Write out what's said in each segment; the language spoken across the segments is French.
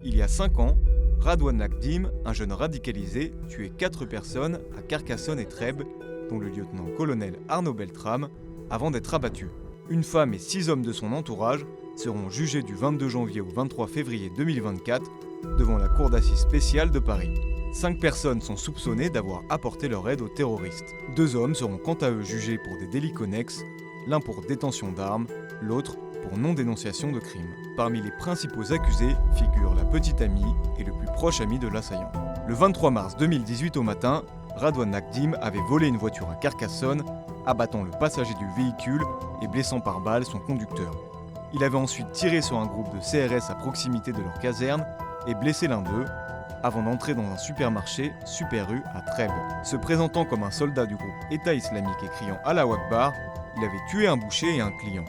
Il y a 5 ans, Radwan Lakdim, un jeune radicalisé, tuait 4 personnes à Carcassonne et Trèbes, dont le lieutenant-colonel Arnaud Beltrame, avant d'être abattu. Une femme et 6 hommes de son entourage seront jugés du 22 janvier au 23 février 2024 devant la cour d'assises spéciale de Paris. 5 personnes sont soupçonnées d'avoir apporté leur aide aux terroristes. 2 hommes seront quant à eux jugés pour des délits connexes, l'un pour détention d'armes, l'autre pour non-dénonciation de crime. Parmi les principaux accusés figurent la petite amie et le plus proche ami de l'assaillant. Le 23 mars 2018 au matin, Radwan Lakdim avait volé une voiture à Carcassonne, abattant le passager du véhicule et blessant par balle son conducteur. Il avait ensuite tiré sur un groupe de CRS à proximité de leur caserne et blessé l'un d'eux, avant d'entrer dans un supermarché Super U à Trèbes. Se présentant comme un soldat du groupe État islamique et criant Allahu Akbar, il avait tué un boucher et un client.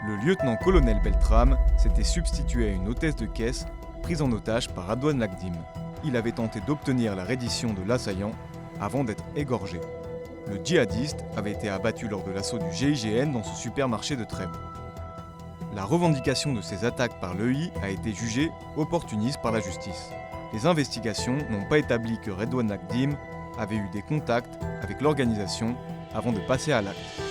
Le lieutenant-colonel Beltrame s'était substitué à une hôtesse de caisse prise en otage par Radwan Lakdim. Il avait tenté d'obtenir la reddition de l'assaillant avant d'être égorgé. Le djihadiste avait été abattu lors de l'assaut du GIGN dans ce supermarché de Trèbes. La revendication de ces attaques par l'EI a été jugée opportuniste par la justice. Les investigations n'ont pas établi que Radwan Lakdim avait eu des contacts avec l'organisation avant de passer à l'acte.